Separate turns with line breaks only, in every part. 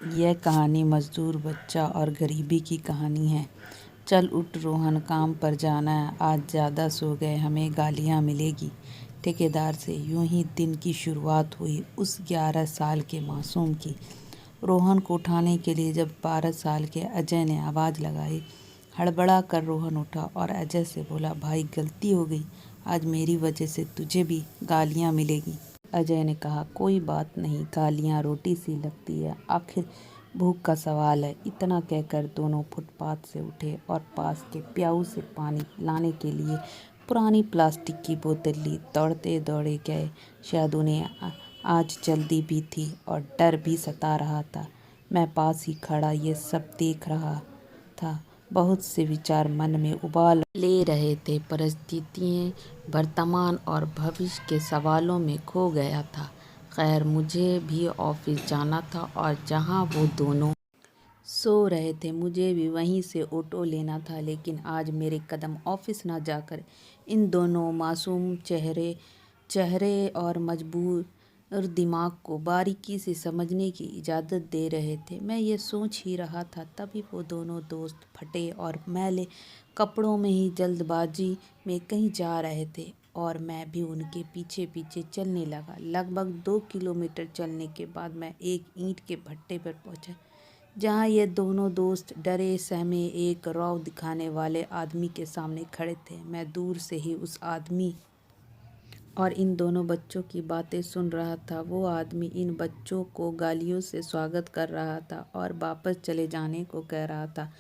यह कहानी मजदूर बच्चा और गरीबी की कहानी है। चल उठ रोहन, काम पर जाना है, आज ज़्यादा सो गए, हमें गालियाँ मिलेगी। ठेकेदार से यूं ही दिन की शुरुआत हुई उस 11 साल के मासूम की। रोहन को उठाने के लिए जब 12 साल के अजय ने आवाज़ लगाई, हड़बड़ा कर रोहन उठा और अजय से बोला, भाई गलती हो गई, आज मेरी वजह से तुझे भी गालियाँ मिलेगी। अजय ने कहा, कोई बात नहीं, गालियाँ रोटी सी लगती है, आखिर भूख का सवाल है। इतना कहकर दोनों फुटपाथ से उठे और पास के प्याऊ से पानी लाने के लिए पुरानी प्लास्टिक की बोतल ली। दौड़ते दौड़े गए। शायद उन्हें आज जल्दी भी थी और डर भी सता रहा था। मैं पास ही खड़ा ये सब देख रहा था। बहुत से विचार मन में उबाल ले रहे थे। परिस्थितियाँ वर्तमान और भविष्य के सवालों में खो गया था। खैर, मुझे भी ऑफिस जाना था और जहाँ वो दोनों सो रहे थे मुझे भी वहीं से ऑटो लेना था। लेकिन आज मेरे कदम ऑफिस ना जाकर इन दोनों मासूम चेहरे और मजबूर दिमाग को बारीकी से समझने की इजाज़त दे रहे थे। मैं ये सोच ही रहा था, तभी वो दोनों दोस्त फटे और मैले कपड़ों में ही जल्दबाजी में कहीं जा रहे थे और मैं भी उनके पीछे पीछे चलने लगा। लगभग 2 किलोमीटर चलने के बाद मैं एक ईंट के भट्टे पर पहुंचा, जहां ये दोनों दोस्त डरे सहमे एक रौब दिखाने वाले आदमी के सामने खड़े थे। मैं दूर से ही उस आदमी और इन दोनों बच्चों की बातें सुन रहा था। वो आदमी इन बच्चों को गालियों से स्वागत कर रहा था और वापस चले जाने को कह रहा था।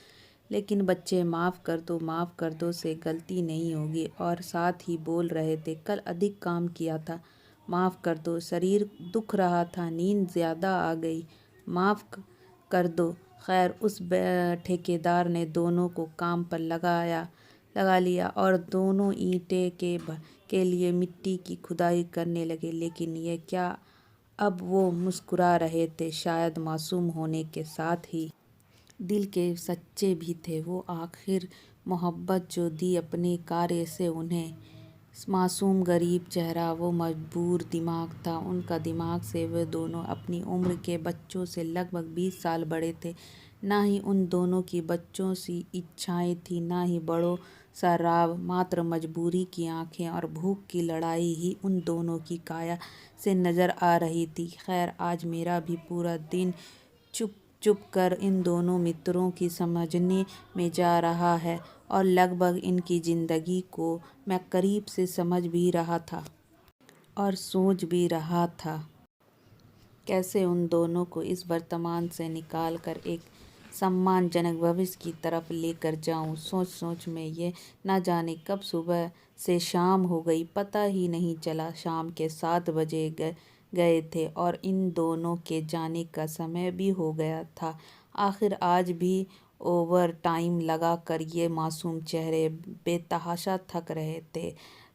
लेकिन बच्चे माफ़ कर दो से गलती नहीं होगी, और साथ ही बोल रहे थे, कल अधिक काम किया था, माफ़ कर दो, शरीर दुख रहा था, नींद ज़्यादा आ गई, माफ़ कर दो। खैर, उस ठेकेदार ने दोनों को काम पर लगा लिया और दोनों ईंटें के लिए मिट्टी की खुदाई करने लगे। लेकिन ये क्या, अब वो मुस्कुरा रहे थे, शायद मासूम होने के साथ ही दिल के सच्चे भी थे। वो आखिर मोहब्बत जो दी अपने कार्य से उन्हें। मासूम गरीब चेहरा, वो मजबूर दिमाग था उनका। दिमाग से वे दोनों अपनी उम्र के बच्चों से लगभग 20 साल बड़े थे। ना ही उन दोनों की बच्चों सी इच्छाएं थी, ना ही बड़ों सा राव। मात्र मजबूरी की आंखें और भूख की लड़ाई ही उन दोनों की काया से नजर आ रही थी। खैर, आज मेरा भी पूरा दिन चुप चुप कर इन दोनों मित्रों की समझने में जा रहा है और लगभग इनकी ज़िंदगी को मैं करीब से समझ भी रहा था और सोच भी रहा था, कैसे उन दोनों को इस वर्तमान से निकाल कर एक सम्मानजनक भविष्य की तरफ लेकर जाऊं। सोच सोच में ये न जाने कब सुबह से शाम हो गई, पता ही नहीं चला। शाम के 7 बजे गए थे और इन दोनों के जाने का समय भी हो गया था। आखिर आज भी ओवर टाइम लगा कर ये मासूम चेहरे बेतहाशा थक रहे थे।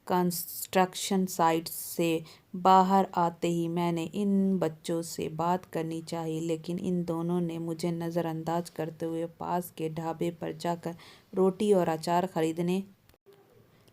कंस्ट्रक्शन साइट से बाहर आते ही मैंने इन बच्चों से बात करनी चाहिए, लेकिन इन दोनों ने मुझे नज़रअंदाज करते हुए पास के ढाबे पर जाकर रोटी और अचार खरीदने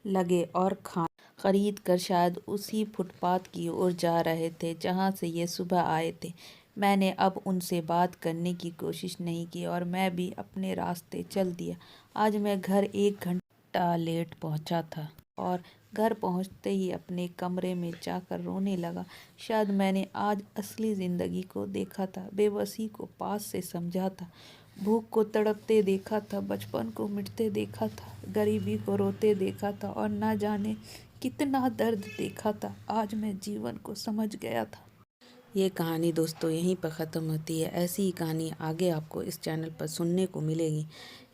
लगे और खाना खरीद कर शायद उसी फुटपाथ की ओर जा रहे थे जहां से ये सुबह आए थे। मैंने अब उनसे बात करने की कोशिश नहीं की और मैं भी अपने रास्ते चल दिया। आज मैं घर 1 घंटा लेट पहुंचा था और घर पहुंचते ही अपने कमरे में जाकर रोने लगा। शायद मैंने आज असली ज़िंदगी को देखा था, बेबसी को पास से समझा था, भूख को तड़पते देखा था, बचपन को मिटते देखा था, गरीबी को रोते देखा था और ना जाने कितना दर्द देखा था। आज मैं जीवन को समझ गया था। ये कहानी दोस्तों यहीं पर ख़त्म होती है। ऐसी ही कहानी आगे आपको इस चैनल पर सुनने को मिलेगी,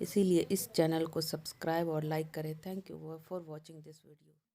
इसीलिए इस चैनल को सब्सक्राइब और लाइक करें। Thank you for watching this video.